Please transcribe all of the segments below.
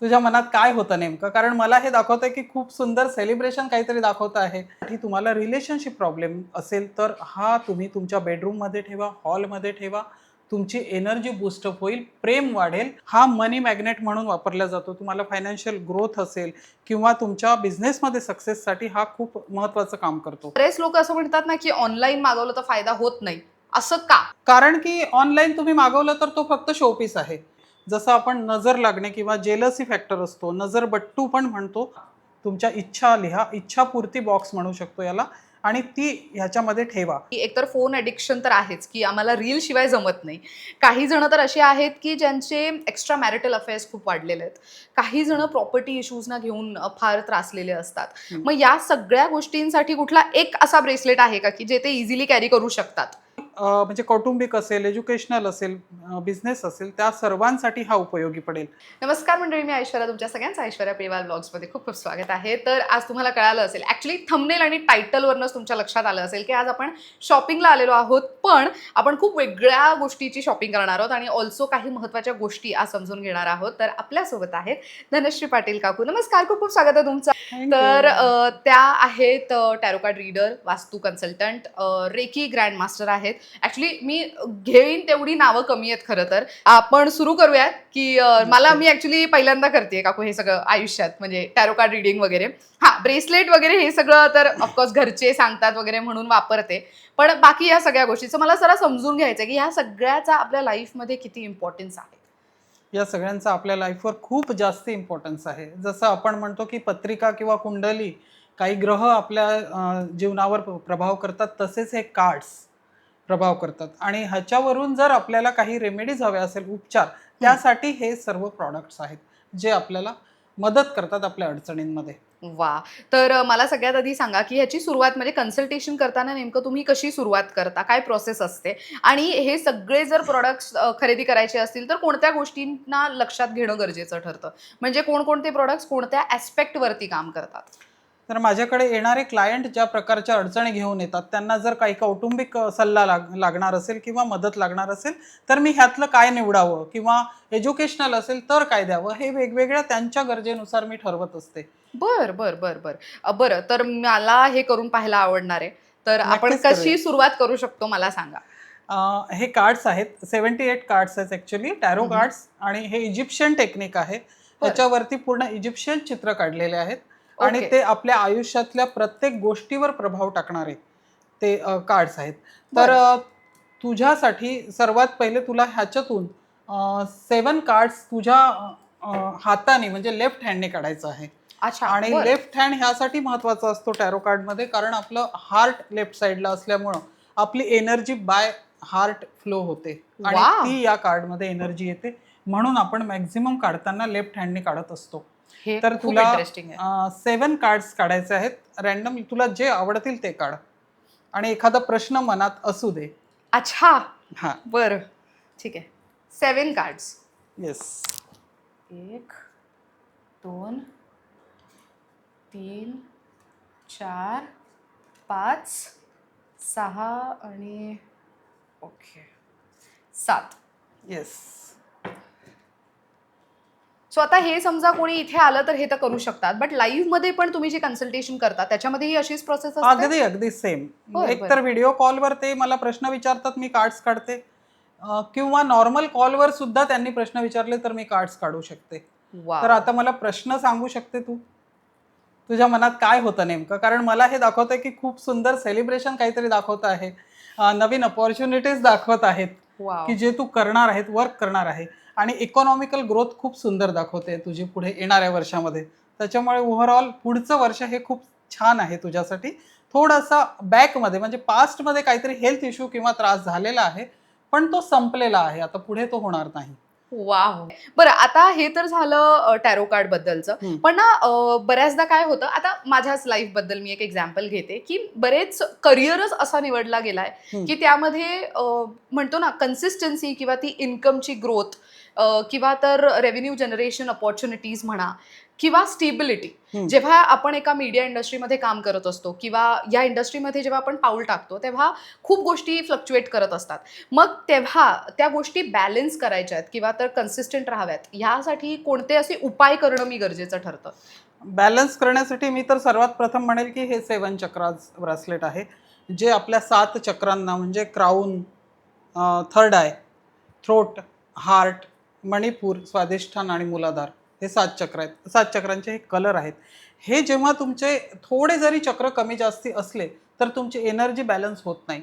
तुझ्या मनात काय होतं नेमकं? कारण मला हे दाखवतंय की खूप सुंदर सेलिब्रेशन काहीतरी दाखवत आहे की तुम्हाला रिलेशनशिप प्रॉब्लेम असेल तर हा तुम्ही तुमच्या बेडरूममध्ये ठेवा, हॉलमध्ये ठेवा. तुमची एनर्जी बूस्टअप होईल, प्रेम वाढेल. हा मनी मॅग्नेट म्हणून वापरला जातो. तुम्हाला फायनान्शियल ग्रोथ असेल किंवा तुमच्या बिझनेसमध्ये सक्सेससाठी हा खूप महत्त्वाचं काम करतो. बरेच लोक असं म्हणतात ना, की ऑनलाईन मागवलं तर फायदा होत नाही. असं का? कारण की ऑनलाईन तुम्ही मागवलं तर तो फक्त शोपीस आहे. जसं आपण नजर लागणे किंवा जेलसी फॅक्टर असतो, नजरबट्टू पण म्हणतो. तुमच्या इच्छा लिहा, इच्छापूर्ती बॉक्स म्हणू शकतो याला आणि ती ह्याच्यामध्ये ठेवा. की एकतर फोन ॲडिक्शन तर आहेच, की आम्हाला रील शिवाय जमत नाही. काही जण तर असे आहेत, की ज्यांचे एक्स्ट्रा मॅरिटल अफेअर्स खूप वाढलेले आहेत. काही जण प्रॉपर्टी इश्यूजना घेऊन फार त्रासलेले असतात. हं. मग या सगळ्या गोष्टींसाठी कुठला एक असा ब्रेसलेट आहे का, की जे ते इझिली कॅरी करू शकतात? म्हणजे कौटुंबिक असेल, एज्युकेशनल असेल, बिझनेस असेल, त्या सर्वांसाठी हा उपयोगी पडेल. नमस्कार मंडळी, मी ऐश्वर्या. तुमच्या सगळ्यांचं ऐश्वर्या पेवाल ब्लॉग्समध्ये खूप खूप स्वागत आहे. तर आज तुम्हाला कळालं असेल, ॲक्च्युली थंबनेल आणि टायटलवरनंच तुमच्या लक्षात आलं असेल, की आज आपण शॉपिंगला आलेलो आहोत. पण आपण खूप वेगळ्या गोष्टीची शॉपिंग करणार आहोत आणि ऑल्सो काही महत्त्वाच्या गोष्टी आज समजून घेणार आहोत. तर आपल्यासोबत आहेत धनश्री पाटील काकू. नमस्कार, खूप खूप स्वागत आहे तुमचं. थँक तर यू. त्या आहेत टॅरो कार्ड रीडर, वास्तू कन्सल्टंट, रेकी ग्रँड मास्टर आहेत. ॲक्च्युली मी घेईन तेवढी नावं कमी आहेत खरं तर. आपण सुरू करूयात, की मी ॲक्च्युली पहिल्यांदा करते काकू हे सगळं आयुष्यात, म्हणजे टॅरो कार्ड रीडिंग वगैरे. हां, ब्रेसलेट वगैरे हे सगळं तर ऑफकोर्स घरचे सांगतात वगैरे म्हणून वापरते. पण बाकी या सगळ्या गोष्टीचं मला जरा समजून घ्यायचं आहे, की ह्या सगळ्याचा आपल्या लाईफमध्ये किती इम्पॉर्टन्स आहे? या सगळ्यांचा आपल्या लाईफवर खूप जास्त इम्पॉर्टन्स आहे. जसं आपण म्हणतो की पत्रिका किंवा कुंडली, काही ग्रह आपल्या जीवनावर प्रभाव करतात, तसेच हे कार्ड्स प्रभाव करतात आणि ह्याच्यावरून जर आपल्याला काही रेमेडीज हवे असेल, उपचार, त्यासाठी हे सर्व प्रॉडक्ट्स आहेत, जे आपल्याला मदत करतात आपल्या अडचणींमध्ये. वाह! तर मला सगळ्यात आधी सांगा, की ह्याची सुरुवात म्हणजे कन्सल्टेशन करताना नेमकं तुम्ही कशी सुरुवात करता? काय प्रोसेस असते? आणि हे सगळे जर प्रॉडक्ट्स खरेदी करायचे असतील, तर कोणत्या गोष्टींना लक्षात घेणं गरजेचं ठरतं? म्हणजे कोणकोणते प्रॉडक्ट्स कोणत्या ॲस्पेक्टवरती काम करतात? तर माझ्याकडे येणारे क्लायंट ज्या प्रकारच्या अडचणी घेऊन येतात, त्यांना जर काही कौटुंबिक सल्ला लागणार असेल किंवा मदत लागणार असेल, तर मी ह्यातलं काय निवडावं किंवा एज्युकेशनल असेल तर काय द्यावं, हे वेगवेगळ्या त्यांच्या गरजेनुसार मी ठरवत असते. बरं, बरं, बरं, बरं. बरं, तर मला हे करून पाहायला आवडणार आहे. तर आपण नक्कीच कशी करूया. सुरुवात करू शकतो मला सांगा? हे कार्ड्स आहेत, 78 कार्ड्स आहेत ॲक्च्युअली, टॅरो हं, हं. कार्ड्स आणि हे इजिप्शियन टेक्निक आहे. बरं. ह्याच्यावरती पूर्ण इजिप्शियन चित्र काढलेले आहेत आणि ओके. ते आपल्या आयुष्यातल्या प्रत्येक गोष्टीवर प्रभाव टाकणारे ते कार्ड्स आहेत. तर बरं. तुझ्यासाठी सर्वात पहिले तुला ह्याच्यातून 7 कार्ड्स तुझ्या हाताने म्हणजे लेफ्ट हँडने काढायचं आहे अच्छा. आणि बरं. लेफ्ट हँड ह्यासाठी महत्त्वाचा असतो टॅरो कार्डमध्ये, कारण आपलं हार्ट लेफ्ट साईडला असल्यामुळं आपली एनर्जी बाय हार्ट फ्लो होते आणि वाह! ती या कार्डमध्ये एनर्जी येते. म्हणून आपण मॅक्झिमम काढताना लेफ्ट हँडने काढत असतो. हे तर खूप तुला इंटरेस्टिंग आहे. 7 कार्ड्स काढायचे आहेत. रँडम तुला जे आवडतील ते काढ आणि एखादा प्रश्न मनात असू दे. अच्छा! हां. बरं. ठीक आहे. 7 कार्ड्स. येस. 1, 2, 3, 4, 5, 6 आणि ओके 7. येस. सो आता हे समजा कोणी इथे आलं तर हे तर करू शकतात. बट लाईव्हमध्ये पण तुम्ही जे कन्सल्टेशन करता त्याच्यामध्ये ही अशीच प्रोसेस असते? अगदी, अगदी सेम. बरं, एक बरं. तर व्हिडिओ कॉलवर ते मला प्रश्न विचारतात, मी कार्ड्स काढते. किंवा नॉर्मल कॉलवर सुद्धा त्यांनी प्रश्न विचारले तर मी कार्ड्स काढू शकते. तर वॉव! आता मला प्रश्न सांगू शकते तू? तुझ्या मनात काय होतं नेमकं? कारण मला हे दाखवतंय की खूप सुंदर सेलिब्रेशन काहीतरी दाखवत आहे. नवीन अपॉर्च्युनिटीज दाखवत आहेत, की वॉव! जे तू करणार आहेत, वर्क करणार आहे आणि इकॉनॉमिकल ग्रोथ खूप सुंदर दाखवते तुझी पुढे येणाऱ्या वर्षामध्ये. त्याच्यामुळे ओव्हरऑल पुढचं वर्ष हे खूप छान आहे तुझ्यासाठी. थोडासा बॅकमध्ये म्हणजे पास्टमध्ये काहीतरी हेल्थ इश्यू किंवा त्रास झालेला आहे, पण तो संपलेला आहे. आता पुढे तो होणार नाही. वॉव! बरं, आता हे तर झालं टॅरो कार्ड बद्दलचं. हं, पण ना बऱ्याचदा काय होतं, आता माझ्याच लाईफबद्दल मी एक एक्झाम्पल घेते, की बरेच करिअरच असा निवडला गेलाय, हं. की त्यामध्ये म्हणतो ना कन्सिस्टन्सी किंवा ती इन्कमची ग्रोथ किंवा तर रेव्हेन्यू जनरेशन अपॉर्च्युनिटीज म्हणा किंवा स्टेबिलिटी. हम्म. जेव्हा आपण एका मीडिया इंडस्ट्रीमध्ये काम करत असतो किंवा या इंडस्ट्रीमध्ये जेव्हा आपण पाऊल टाकतो तेव्हा खूप गोष्टी फ्लक्च्युएट करत असतात. मग तेव्हा त्या गोष्टी बॅलन्स करायच्या आहेत किंवा तर कन्सिस्टंट राहाव्यात, ह्यासाठी कोणते असे उपाय करणं मी गरजेचं ठरतं? बॅलन्स करण्यासाठी मी तर सर्वात प्रथम म्हणेल की हे 7 चक्राज ब्रासलेट आहे, जे आपल्या 7 चक्रांना म्हणजे crown, third eye, throat, heart, Manipura, Svadhisthana आणि मूलाधार हे 7 चक्र आहेत. 7 चक्रांचे हे कलर आहेत. हे जेव्हा तुमचे थोडे जरी चक्र कमी जास्ती असले तर तुमची एनर्जी बॅलन्स होत नाही.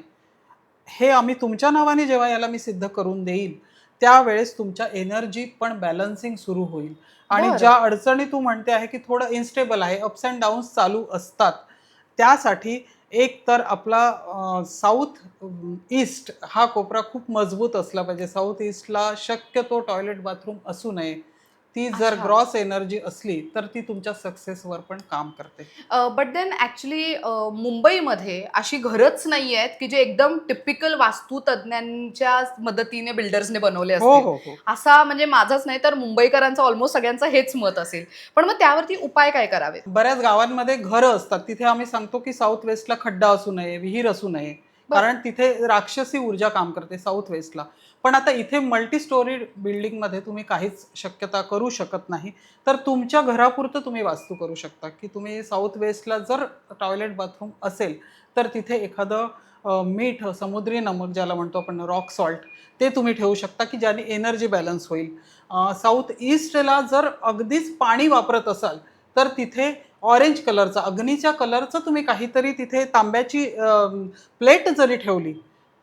हे आम्ही तुमच्या नावाने जेव्हा याला मी सिद्ध करून देईल त्यावेळेस तुमच्या एनर्जी पण बॅलन्सिंग सुरू होईल. आणि बरं. ज्या अडचणी तू म्हणते आहे की थोडं इन्स्टेबल आहे, अप्स अँड डाऊन्स चालू असतात, त्यासाठी एक तर आपला साऊथ ईस्ट हा कोपरा खूप मजबूत असला पाहिजे. साऊथ ईस्टला शक्यतो टॉयलेट बाथरूम असू नये. ती जर अच्छा. ग्रॉस एनर्जी असली तर ती तुमच्या सक्सेसवर पण काम करते. बट देन ॲक्च्युली मुंबईमध्ये अशी घरच नाही आहेत की जे एकदम टिपिकल वास्तुतज्ञांच्या मदतीने बिल्डर्सने बनवले हो असतील. हो हो असा म्हणजे माझंच नाही तर मुंबईकरांचं ऑलमोस्ट सगळ्यांचं हेच मत असेल. पण मग त्यावरती उपाय काय करावेत? बऱ्याच गावांमध्ये घरं असतात, तिथे आम्ही सांगतो की साऊथ वेस्टला खड्डा असू नये, विहीर असू नये, बरं. कारण तिथे राक्षसी ऊर्जा काम करते साऊथ वेस्टला. पण आता इथे मल्टी स्टोरी बिल्डिंगमध्ये तुम्ही काहीच शक्यता करू शकत नाही. तर तुमच्या घरापुरतं तुम्ही वास्तू करू शकता की तुम्ही साऊथ वेस्टला जर टॉयलेट बाथरूम असेल तर तिथे एखादं मीठ, समुद्री नमक ज्याला म्हणतो आपण रॉक सॉल्ट, ते तुम्ही ठेवू शकता की ज्याने एनर्जी बॅलन्स होईल. साऊथ ईस्टला जर अगदीच पाणी वापरत असाल तर तिथे ऑरेंज कलरचा, अग्नीच्या कलरचं तुम्ही काहीतरी तिथे तांब्याची प्लेट जरी ठेवली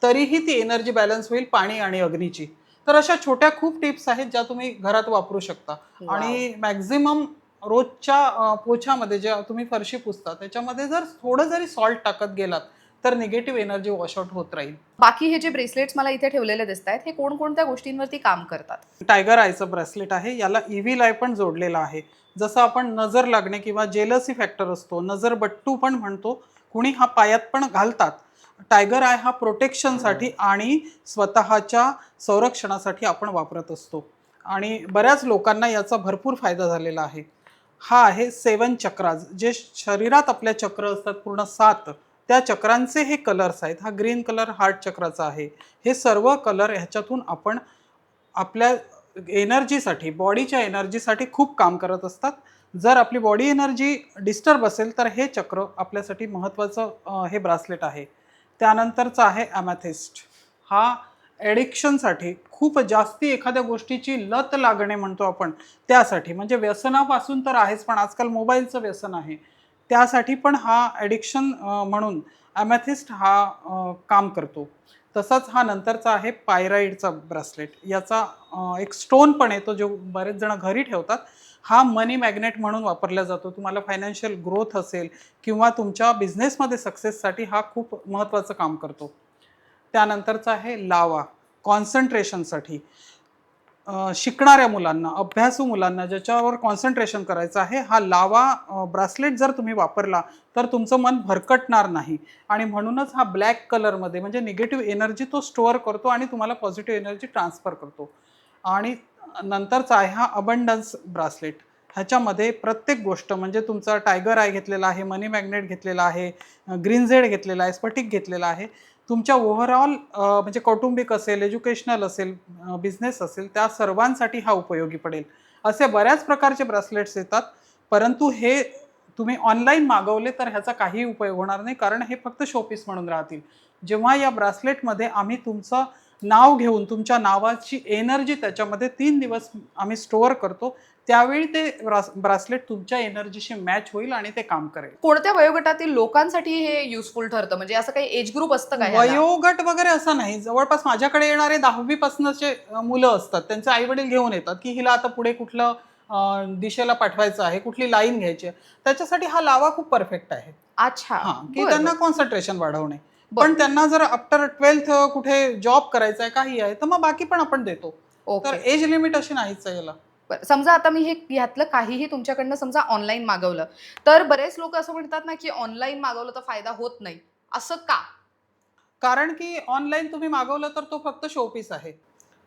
तरीही ती एनर्जी बॅलन्स होईल, पाणी आणि अग्नीची. तर अशा छोट्या खूप टिप्स आहेत ज्या तुम्ही घरात वापरू शकता. वाव. आणि मॅक्झिमम रोजच्या पोछामध्ये ज्या तुम्ही फरशी पुसता त्याच्यामध्ये जर थोडं जरी सॉल्ट टाकत गेलात तर निगेटिव्ह एनर्जी वॉशआउट होत राहील. बाकी हे जे ब्रेसलेट्स मला इथे ठेवलेले दिसत आहेत हे कोणकोणत्या गोष्टींवरती काम करतात? टायगर आयचं ब्रेसलेट आहे, याला ईव्ही आय पण जोडलेला आहे. जसं आपण नजर लागणे किंवा जेलसी फॅक्टर असतो, नजरबट्टू पण म्हणतो, कुणी हा पायात पण घालतात. टायगर आय हा प्रोटेक्शनसाठी आणि स्वतःच्या संरक्षणासाठी आपण वापरत असतो आणि बऱ्याच लोकांना याचा भरपूर फायदा झालेला आहे. हा आहे 7 चक्राज, जे शरीरात आपल्या चक्र असतात पूर्ण 7, त्या चक्रांचे हे कलर्स आहेत. हा ग्रीन कलर हार्ट चक्राचा आहे. हे सर्व कलर ह्याच्यातून आपण आपल्या एनर्जीसाठी, बॉडीच्या एनर्जीसाठी खूप काम करत असतात. जर आपली बॉडी एनर्जी डिस्टर्ब असेल तर हे चक्र आपल्यासाठी महत्त्वाचं हे ब्रासलेट आहे. त्यानंतरचं आहे ॲमॅथिस्ट. हा ॲडिक्शनसाठी, खूप जास्ती एखाद्या गोष्टीची लत लागणे म्हणतो आपण त्यासाठी, म्हणजे व्यसनापासून तर आहेच पण आजकाल मोबाईलचं व्यसन आहे, त्यासाठी पण हा ॲडिक्शन म्हणून ॲमॅथिस्ट हा काम करतो. तसाच हा नंतरचा आहे पायराईडचा ब्रासलेट. याचा एक स्टोन पण येतो जो बरेच जण घरी ठेवतात. हा मनी मॅग्नेट म्हणून वापरला जातो. तुम्हाला फायनान्शियल ग्रोथ असेल किंवा तुमच्या बिझनेसमध्ये सक्सेससाठी हा खूप महत्त्वाचं काम करतो. त्यानंतरचा आहे लावा, कॉन्सन्ट्रेशनसाठी. शिकणाऱ्या मुलांना, अभ्यासू मुलांना ज्याच्यावर कॉन्सन्ट्रेशन करायचं आहे, हा लावा ब्रासलेट जर तुम्ही वापरला तर तुमचं मन भरकटणार नाही. आणि म्हणूनच हा ब्लॅक कलरमध्ये, म्हणजे निगेटिव्ह एनर्जी तो स्टोअर करतो आणि तुम्हाला पॉझिटिव्ह एनर्जी ट्रान्सफर करतो. आणि नंतरचा आहे हा अबंडन्स ब्रासलेट. ह्याच्यामध्ये प्रत्येक गोष्ट, म्हणजे तुमचा टायगर आय घेतलेला आहे, मनी मॅग्नेट घेतलेला आहे, ग्रीन झेड घेतलेला आहे, स्फटिक घेतलेला आहे. तुमच्या ओव्हरऑल म्हणजे कौटुंबिक असेल, एज्युकेशनल असेल, बिझनेस असेल, त्या सर्वांसाठी हा उपयोगी पडेल. असे बऱ्याच प्रकारचे ब्रासलेट्स येतात, परंतु हे तुम्ही ऑनलाईन मागवले तर ह्याचा काही उपयोग होणार नाही, कारण हे फक्त शोपीस म्हणून राहतील. जेव्हा या ब्रासलेटमध्ये आम्ही तुमचं नाव घेऊन तुमच्या नावाची एनर्जी त्याच्यामध्ये 3 दिवस आम्ही स्टोअर करतो, त्यावेळी ते ब्रासलेट तुमच्या एनर्जीशी मॅच होईल आणि ते काम करेल. कोणत्या वयोगटातील लोकांसाठी हे युजफुल ठरतं? म्हणजे असं काही एज ग्रुप असतं का ह्याला? वयोगट वगैरे असं नाही. जवळपास माझ्याकडे येणारे 10वी पासूनचे मुलं असतात. त्यांचे आई-वडील घेऊन येतात, की हिला आता पुढे कुठलं दिशेला पाठवायचं आहे, कुठली लाईन घ्यायची आहे. त्याच्यासाठी हा लावा खूप परफेक्ट आहे. अच्छा. हां, की बरं, त्यांना बरं. कॉन्सन्ट्रेशन वाढवणे. बरं. पण त्यांना जर आफ्टर 12th कुठे जॉब करायचा आहे, काही आहे, तर मग बाकी पण आपण देतो. तर ओके. एज लिमिट अशी नाहीच आहे याला. बरं. समजा आता मी हे ह्यातलं काहीही तुमच्याकडनं समजा ऑनलाईन मागवलं, तर बरेच लोकं असं म्हणतात ना, की ऑनलाईन मागवलं तर फायदा होत नाही. असं का? कारण की ऑनलाईन तुम्ही मागवलं तर तो फक्त शोपीस आहे.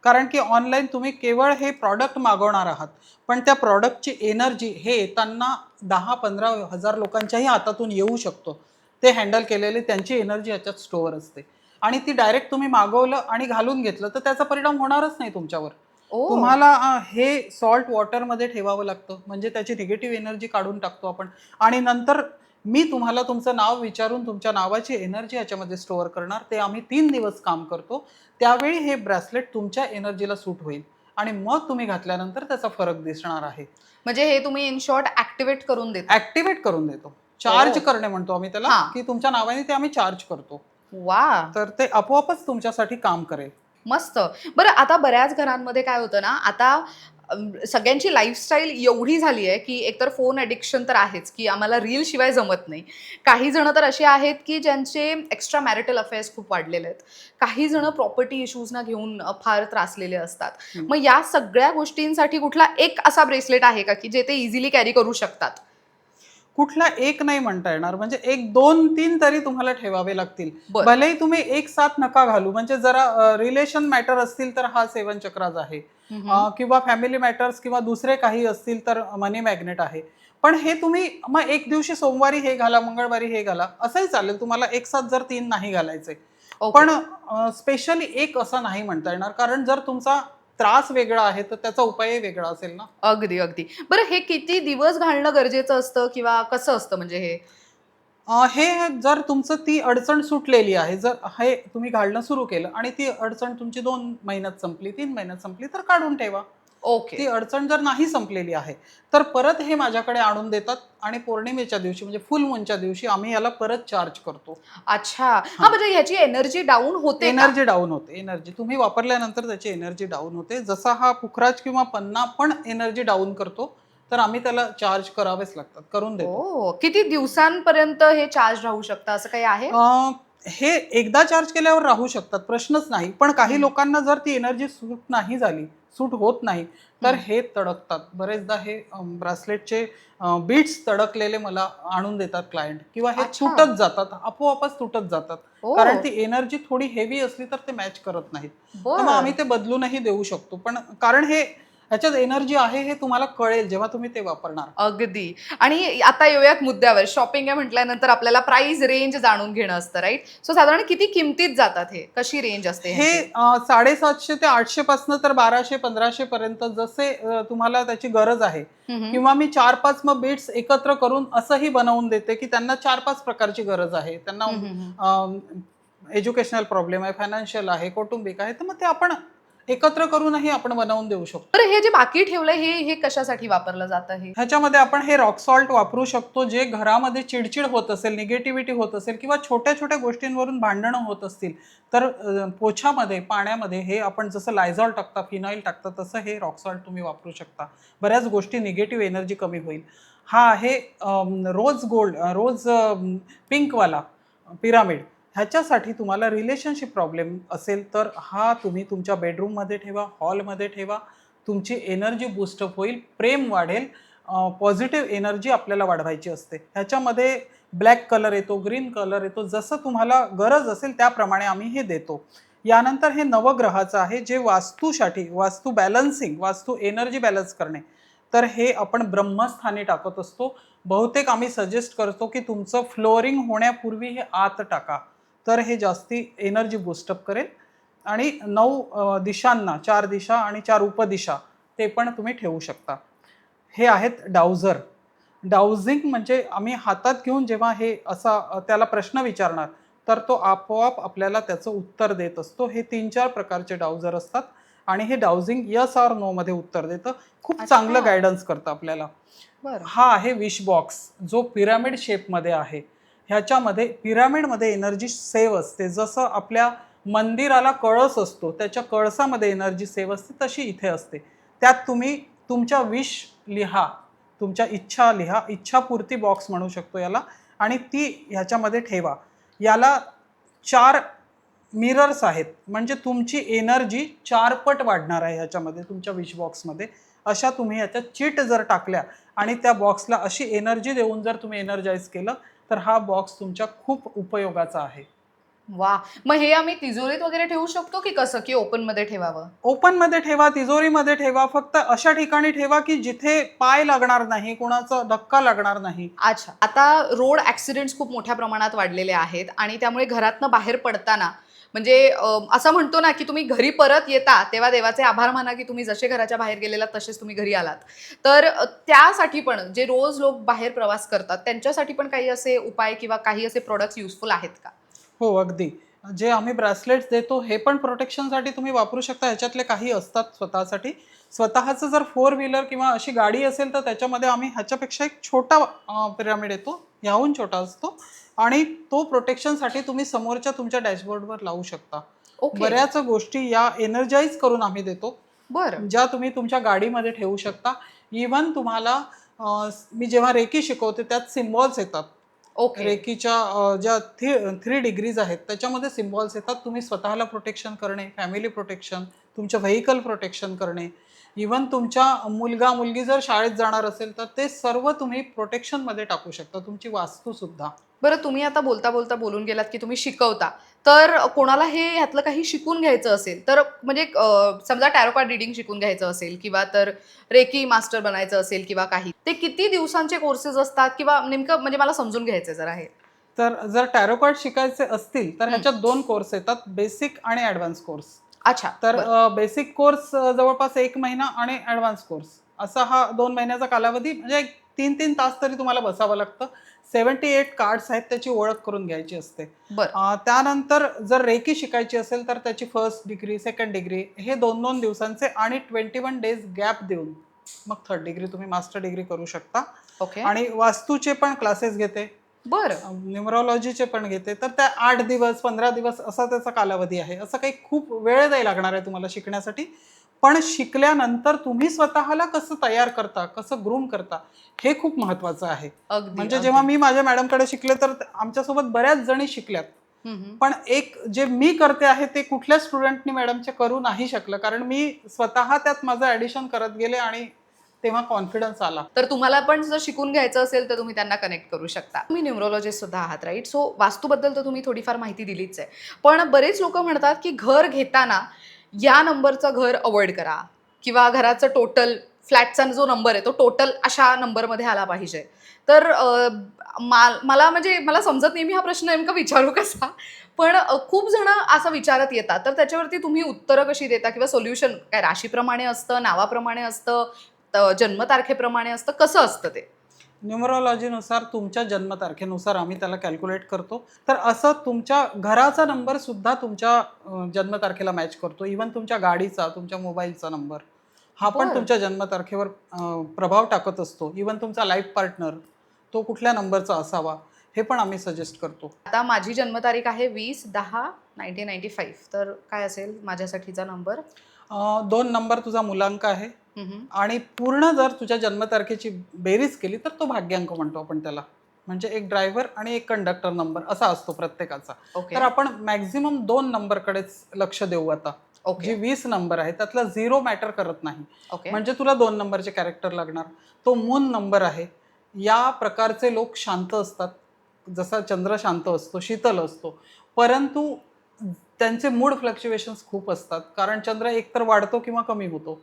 कारण की ऑनलाईन तुम्ही केवळ हे प्रॉडक्ट मागवणार आहात, पण त्या प्रॉडक्टची एनर्जी हे येताना 10-15 हजार लोकांच्याही हातातून येऊ शकतो. ते हँडल केलेले त्यांची एनर्जी याच्यात स्टोअर असते आणि ती डायरेक्ट तुम्ही मागवलं आणि घालून घेतलं तर त्याचा परिणाम होणारच नाही तुमच्यावर. ओ. तुम्हाला हे सॉल्ट वॉटरमध्ये ठेवावं लागतं, म्हणजे त्याची निगेटिव्ह एनर्जी काढून टाकतो आपण आणि नंतर मी तुम्हाला तुमचं नाव विचारून तुमच्या नावाची एनर्जी याच्यामध्ये स्टोअर करणार. ते आम्ही 3 दिवस काम करतो. त्यावेळी हे ब्रेसलेट तुमच्या एनर्जीला सूट होईल आणि मग तुम्ही घातल्यानंतर त्याचा फरक दिसणार आहे. म्हणजे हे तुम्ही इन शॉर्ट ऍक्टिव्हेट करून देता. ऍक्टिव्हेट करून देतो. चार्ज ओ. करणे म्हणतो आम्ही त्याला, हा. की तुमच्या नावाने ते आम्ही चार्ज करतो. वा. तर ते आपोआपच तुमच्यासाठी काम करेल. मस्त. बरं, आता बऱ्याच घरांमध्ये काय होतं ना, आता सगळ्यांची लाईफस्टाईल एवढी झाली आहे, की एकतर फोन ॲडिक्शन तर आहेच, की आम्हाला रील शिवाय जमत नाही. काही जण तर असे आहेत, की ज्यांचे एक्स्ट्रा मॅरिटल अफेअर्स खूप वाढलेले आहेत. काही जण प्रॉपर्टी इश्यूजना घेऊन फार त्रासलेले असतात. मग या सगळ्या गोष्टींसाठी कुठला एक असा ब्रेसलेट आहे का, की जे ते इझिली कॅरी करू शकतात? कुठला एक नाही म्हणता येणार, म्हणजे 1, 2, 3 तरी तुम्हाला ठेवावे लागतील. बरं. भलेही तुम्ही एक साथ नका घालू, म्हणजे जरा रिलेशन मॅटर असतील तर हा 7 चक्राज आहे. किंवा फॅमिली मॅटर्स किंवा दुसरे काही असतील तर मनी मॅग्नेट आहे. पण हे तुम्ही मग एक दिवशी सोमवारी हे घाला, मंगळवारी हे घाला, असंही चालेल. तुम्हाला एक साथ जर 3 नाही घालायचे. ओके. पण स्पेशली एक असं नाही म्हणता येणार, कारण जर तुमचा त्रास वेगळा आहे तर त्याचा उपायही वेगळा असेल ना. अगदी, अगदी. बरं, हे किती दिवस घालणं गरजेचं असतं किंवा कसं असतं म्हणजे हे? हे जर तुमचं ती अडचण सुटलेली आहे, जर हे तुम्ही घालणं सुरू केलं आणि ती अडचण तुमची 2 महिन्यात संपली, 3 महिन्यात संपली, तर काढून ठेवा. ओके. ती अडचण जर नाही संपलेली आहे, तर परत हे माझ्याकडे आणून देतात आणि पौर्णिमेच्या दिवशी म्हणजे फुल मूनच्या दिवशी आम्ही याला परत चार्ज करतो. अच्छा. हां, म्हणजे ह्याची एनर्जी डाऊन होते का? एनर्जी डाऊन होते. एनर्जी तुम्ही वापरल्यानंतर त्याची एनर्जी डाऊन होते. जसा हा पुखराज किंवा पन्ना पण एनर्जी डाऊन करतो, तर आम्ही त्याला चार्ज करावेच लागतात, करून देतो. ओह! किती दिवसांपर्यंत हे चार्ज राहू शकतं असं काही आहे? हे एकदा चार्ज केल्यावर राहू शकतात, प्रश्नच नाही. पण काही लोकांना जर ती एनर्जी सूट नाही झाली, सूट होत नाही, तर हे तडकतात. बरेचदा हे ब्रासलेटचे बीट्स तडकलेले मला आणून देतात क्लायंट, किंवा हे अच्छा. तुटत जातात, आपोआपच तुटत जातात. ओह! कारण ती एनर्जी थोडी हेवी असली तर ते मॅच करत नाहीत. तर मग आम्ही बरं. ते बदलूनही देऊ शकतो. पण कारण हे ह्याच्यात एनर्जी आहे हे तुम्हाला कळेल जेव्हा तुम्ही ते वापरणार. अगदी. आणि आता येऊयात मुद्द्यावर. शॉपिंग आहे म्हटल्यानंतर आपल्याला प्राइस रेंज जाणून घेणं असतं, राइट? सो साधारण किती किमतीत जातात हे? कशी रेंज असते हे ह्याची? 750 ते 800 पासनं तर 1200-1500 पर्यंत, जसे तुम्हाला त्याची गरज आहे. हं, हं. किंवा मी 4-5 मग बीट्स एकत्र करून असंही बनवून देते, की त्यांना 4-5 प्रकारची गरज आहे. त्यांना हं, हं, हं. एज्युकेशनल प्रॉब्लेम आहे, फायनान्शियल आहे, कौटुंबिक आहे, तर मग ते आपण एकत्र करूनही आपण बनवून देऊ शकतो. बरं, हे जे बाकी ठेवलंय हे हे कशासाठी वापरलं जातं हे? ह्याच्यामध्ये आपण हे रॉक सॉल्ट वापरू शकतो. जे घरामध्ये चिडचिड होत असेल, निगेटिव्हिटी होत असेल किंवा छोट्या-छोट्या गोष्टींवरून भांडणं होत असतील, तर पोछामध्ये, पाण्यामध्ये हे आपण जसं लायझॉल टाकता, फिनाईल टाकता, तसं हे रॉक सॉल्ट तुम्ही वापरू शकता. बऱ्याच गोष्टी निगेटिव्ह एनर्जी कमी होईल. हा आहे रोज पिंकवाला पिरामिड. ह्याच्यासाठी तुम्हाला रिलेशनशिप प्रॉब्लेम असेल तर हा तुम्ही तुमच्या बेडरूममध्ये ठेवा, हॉलमध्ये ठेवा. तुमची एनर्जी बूस्टअप होईल, प्रेम वाढेल, पॉझिटिव्ह एनर्जी आपल्याला वाढवायची असते. ह्याच्यामध्ये ब्लॅक कलर येतो, ग्रीन कलर येतो, जसं तुम्हाला गरज असेल त्याप्रमाणे आम्ही हे देतो. यानंतर हे नवग्रहाचं आहे, जे वास्तूसाठी, वास्तू बॅलन्सिंग, वास्तू एनर्जी बॅलन्स करणे, तर हे आपण ब्रह्मस्थानी टाकत असतो. बहुतेक आम्ही सजेस्ट करतो की तुमचं फ्लोअरिंग होण्यापूर्वी हे आत टाका, तर हे जास्ती एनर्जी बूस्टअप करेल. आणि 9 दिशांना, 4 दिशा आणि 4 उपदिशा, ते पण तुम्ही ठेवू शकता. हे आहेत डाउझर. डाउझिंग म्हणजे आम्ही हातात घेऊन जेव्हा हे असा त्याला प्रश्न विचारणार, तर तो आपोआप आपल्याला त्याचं उत्तर देत असतो. हे 3-4 प्रकारचे डाउझर असतात आणि हे डाउझिंग येस ऑर नो मध्ये उत्तर देतं. खूप चांगलं अच्छा. गायडन्स करतं आपल्याला. बरं. हा आहे विश बॉक्स, जो पिरामिड शेपमध्ये आहे. ह्याच्यामध्ये पिरामिडमध्ये एनर्जी सेव्ह असते. जसं आपल्या मंदिराला कळस असतो, त्याच्या कळसामध्ये एनर्जी सेव्ह असते, तशी इथे असते. त्यात तुम्ही तुमच्या विश लिहा, तुमच्या इच्छा लिहा, इच्छापूर्ती बॉक्स म्हणू शकतो याला, आणि ती ह्याच्यामध्ये ठेवा. याला 4 मिरर्स आहेत, म्हणजे तुमची एनर्जी 4 पट वाढणार आहे ह्याच्यामध्ये, तुमच्या विश बॉक्समध्ये. अशा तुम्ही ह्याच्यात चीट जर टाकल्या आणि त्या बॉक्सला अशी एनर्जी देऊन जर तुम्ही एनर्जाइज केलं, तर हा बॉक्स तुमच्या खूप उपयोगाचा आहे. वा, मग हे आम्ही तिजोरीत वगैरे ठेवू शकतो की कसं, की ओपन मध्ये ठेवावं? ओपन मध्ये ठेवा, तिजोरीमध्ये ठेवा, फक्त अशा ठिकाणी ठेवा की जिथे पाय लागणार नाही, कोणाचा धक्का लागणार नाही. अच्छा. आता रोड ॲक्सिडेंट्स खूप मोठ्या प्रमाणात वाढलेले आहेत आणि त्यामुळे घरातनं बाहेर पडताना म्हणजे असं म्हणतो ना, की तुम्ही घरी परत येता तेव्हा देवाचे आभार माना, की तुम्ही जसे घराच्या बाहेर गेलेलात तसेच तुम्ही घरी आलात. तर त्यासाठी पण जे रोज लोक बाहेर प्रवास करतात त्यांच्यासाठी पण काही असे उपाय किंवा काही असे प्रॉडक्ट्स युजफुल आहेत का? हो, अगदी. जे आम्ही ब्रेसलेट्स देतो हे पण प्रोटेक्शनसाठी तुम्ही वापरू शकता. ह्याच्यातले काही असतात स्वतःसाठी. स्वतःचं जर फोर व्हीलर किंवा अशी गाडी असेल तर त्याच्यामध्ये आम्ही ह्याच्यापेक्षा एक छोटा पिरॅमिड येतो. ह्याहून छोटा असतो आणि तो प्रोटेक्शनसाठी तुम्ही समोरच्या तुमच्या डॅशबोर्डवर लावू शकता. ओके. बऱ्याच गोष्टी या एनर्जाइज करून आम्ही देतो, बरं. ज्या तुम्ही तुमच्या गाडीमध्ये ठेवू शकता. इव्हन तुम्हाला मी जेव्हा रेकी शिकवते त्यात सिम्बॉल्स येतात. ओके. रेकीच्या ज्या 3 डिग्रीज आहेत त्याच्यामध्ये सिम्बॉल्स येतात. तुम्ही स्वतःला प्रोटेक्शन करणे, फॅमिली प्रोटेक्शन, तुमचं व्हेइकल प्रोटेक्शन करणे, इव्हन तुमच्या मुलगा-मुलगी जर शाळेत जाणार असेल तर ते सर्व तुम्ही प्रोटेक्शनमध्ये टाकू शकता, तुमची वास्तूसुद्धा. बरं, तुम्ही आता बोलता-बोलता बोलून गेलात, की तुम्ही शिकवता. तर कोणाला हे ह्यातलं काही शिकून घ्यायचं असेल, तर म्हणजे समजा टॅरो कार्ड रीडिंग शिकून घ्यायचं असेल किंवा तर रेकी मास्टर बनायचं असेल किंवा काही, ते किती दिवसांचे कोर्सेस असतात किंवा नेमकं म्हणजे मला समजून घ्यायचंय जरा हे? तर जर टॅरो कार्ड शिकायचे असतील तर हं. ह्याच्यात 2 कोर्स येतात, बेसिक आणि ॲडव्हान्स कोर्स. अच्छा. तर बरं. बेसिक कोर्स जवळपास 1 महिना आणि ॲडव्हान्स कोर्स असा हा 2 महिन्याचा कालावधी, म्हणजे 3-3 तास तरी तुम्हाला बसावं लागतं. 78 कार्ड्स आहेत, त्याची ओळख करून घ्यायची असते. बरं. त्यानंतर जर रेकी शिकायची असेल तर त्याची फर्स्ट डिग्री, सेकंड डिग्री हे 2-2 दिवसांचे आणि 21 डेज गॅप देऊन मग थर्ड डिग्री तुम्ही मास्टर डिग्री करू शकता. ओके. आणि वास्तूचे पण क्लासेस घेते, बरं. न्यूमरॉलॉजीचे पण घेते. तर त्या 8 दिवस, 15 दिवस असा त्याचा कालावधी आहे. असं काही खूप वेळ नाही लागणार आहे तुम्हाला शिकण्यासाठी. पण शिकल्यानंतर तुम्ही स्वतःला कसं तयार करता, कसं ग्रूम करता, हे खूप महत्त्वाचं आहे. अगदी, म्हणजे जेव्हा अगदी. मी माझ्या मॅडमकडे शिकले तर आमच्यासोबत बऱ्याच जणी शिकल्यात. हं, हं. पण एक जे मी करते आहे ते कुठल्याच स्टुडंटनी मॅडमचे करू नाही शकलं. कारण मी स्वतः त्यात माझं ॲडिशन करत गेले आणि तेव्हा कॉन्फिडन्स आला. तर तुम्हाला पण जर शिकून घ्यायचं असेल तर तुम्ही त्यांना कनेक्ट करू शकता. तुम्ही न्यूमरोलॉजिस्ट सुद्धा आहात, राईट? सो वास्तूबद्दल तर तुम्ही थोडीफार माहिती दिलीच आहे. पण बरेच लोकं म्हणतात, की घर घेताना या नंबरचं घर अव्हॉइड करा किंवा घराचं टोटल फ्लॅटचा जो नंबर आहे तो टोटल अशा नंबरमध्ये आला पाहिजे. तर मला म्हणजे मला समजत नाही मी हा प्रश्न नेमका विचारू कसा? पण खूप जण असं विचारत येतात. तर त्याच्यावरती तुम्ही उत्तरं कशी देता किंवा सोल्युशन काय राशीप्रमाणे असतं, नावाप्रमाणे असतं, जन्मतारखेप्रमाणे असतं, कसं असतं ते? न्यूमरॉलॉजीनुसार तुमच्या जन्मतारखेनुसार आम्ही त्याला कॅल्क्युलेट करतो. तर असं तुमच्या घराचा नंबर सुद्धा तुमच्या जन्मतारखेला मॅच करतो. इव्हन तुमच्या गाडीचा, तुमच्या मोबाईलचा नंबर हा पण बरं. तुमच्या जन्मतारखेवर प्रभाव टाकत असतो. इव्हन तुमचा लाईफ पार्टनर तो कुठल्या नंबरचा असावा हे पण आम्ही सजेस्ट करतो. आता माझी जन्मतारीख आहे 20/10/1995. तर काय असेल माझ्यासाठीचा नंबर? 2 नंबर तुझा मुलांक आहे हं, हं. आणि पूर्ण जर तुझ्या जन्मतारखेची बेरीज केली तर तो भाग्यांक म्हणतो आपण त्याला. म्हणजे एक ड्रायव्हर आणि एक कंडक्टर नंबर असा असतो प्रत्येकाचा. ओके. तर आपण मॅक्झिमम 2 नंबरकडेच लक्ष देऊ आता. ओके. जी 20 नंबर आहे त्यातला 0 मॅटर करत नाही. ओके. म्हणजे तुला 2 नंबरचे कॅरेक्टर लागणार. तो मून नंबर आहे. या प्रकारचे लोक शांत असतात. जसा चंद्र शांत असतो, शीतल असतो. परंतु त्यांचे मूड फ्लक्च्युएशन्स खूप असतात. कारण चंद्र एकतर वाढतो किंवा कमी होतो.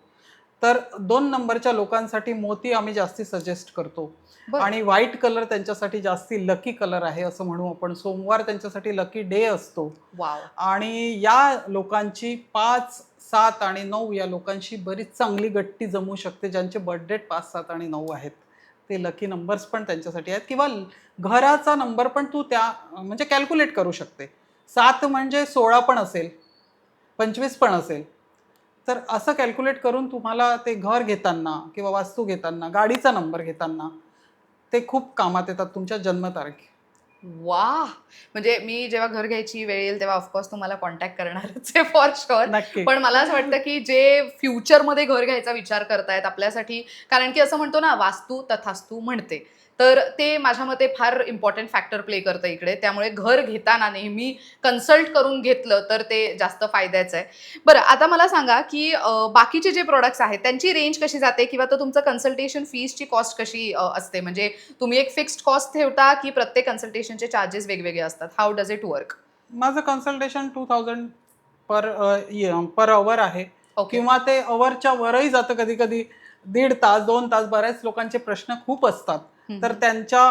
तर 2 नंबरच्या लोकांसाठी मोती आम्ही जास्ती सजेस्ट करतो. बरं. आणि व्हाईट कलर त्यांच्यासाठी जास्ती लकी कलर आहे असं म्हणू आपण. सोमवार त्यांच्यासाठी लकी डे असतो. वॉव! आणि या लोकांची 5, 7 आणि 9 या लोकांशी बरीच चांगली गट्टी जमू शकते. ज्यांचे बर्थ डेट 5, 7 आणि 9 आहेत. ते लकी नंबर्स पण त्यांच्यासाठी आहेत किंवा घराचा नंबर पण तू त्या म्हणजे कॅल्क्युलेट करू शकते. 7 म्हणजे 16 पण असेल, 25 पण असेल. तर असं कॅल्क्युलेट करून तुम्हाला ते घर घेताना किंवा वास्तू घेताना, गाडीचा नंबर घेताना ते खूप कामात येतात तुमच्या जन्मतारीख. वाह! म्हणजे मी जेव्हा घर घ्यायची वेळ येईल तेव्हा ऑफकोर्स तुम्हाला कॉन्टॅक्ट करणारच आहे फॉर शुअर. नक्की. पण मला असं वाटतं, की जे फ्युचरमध्ये घर घ्यायचा विचार करतायत आपल्यासाठी कारण की असं म्हणतो ना, वास्तू तथास्तू म्हणते. तर ते माझ्या मते फार इम्पोर्टंट फॅक्टर प्ले करतं इकडे. त्यामुळे घर घेताना नेहमी कन्सल्ट करून घेतलं तर ते जास्त फायद्याचं आहे. बरं, आता मला सांगा, की बाकीचे जे प्रॉडक्ट्स आहेत त्यांची रेंज कशी जाते किंवा तो तुमचं कन्सल्टेशन फीसची कॉस्ट कशी असते? म्हणजे तुम्ही एक फिक्स्ड कॉस्ट ठेवता की प्रत्येक कन्सल्टेशनचे चार्जेस वेगवेगळे असतात? How does it work? माझं कन्सल्टेशन 2000 पर अवर आहे. ओके. किंवा ते अवरच्या वरही जातं कधी कधी. 1.5 तास 2 तास. बऱ्याच लोकांचे प्रश्न खूप असतात. तर त्यांच्या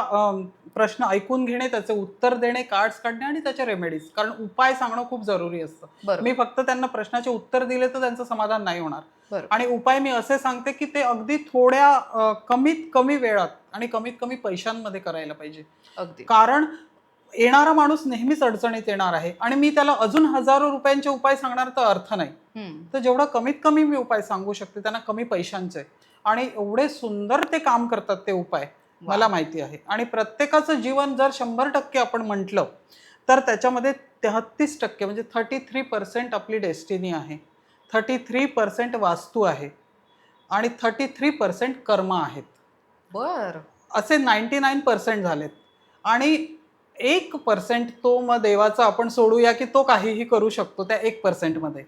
प्रश्न ऐकून घेणे, त्याचे उत्तर देणे, कार्ड्स काढणे आणि त्याचे रेमेडीज, कारण उपाय सांगणं खूप जरुरी असतं. बरोबर. मी फक्त त्यांना प्रश्नाचे उत्तर दिले तर त्यांचं समाधान नाही होणार. बरोबर. आणि उपाय मी असे सांगते की ते अगदी थोड्या कमीत कमी वेळात आणि कमीत कमी पैशांमध्ये करायला पाहिजे. अगदी. कारण येणारा माणूस नेहमीच अडचणीत येणार आहे आणि मी त्याला अजून हजारो रुपयांचे उपाय सांगणार तर अर्थ नाही. तर जेवढा कमीत कमी मी उपाय सांगू शकते त्यांना कमी पैशांचे, आणि एवढे सुंदर ते काम करतात ते उपाय, मला माहिती आहे. आणि प्रत्येकाचं जीवन जर 100% आपण म्हटलं तर त्याच्यामध्ये 33% म्हणजे 33% आपली डेस्टिनी आहे, 33% वास्तू आहे आणि 33% कर्म आहेत. बर. असे 99% झालेत. आणि 1% तो मग देवाचा आपण सोडूया की तो काहीही करू शकतो त्या 1% मध्ये.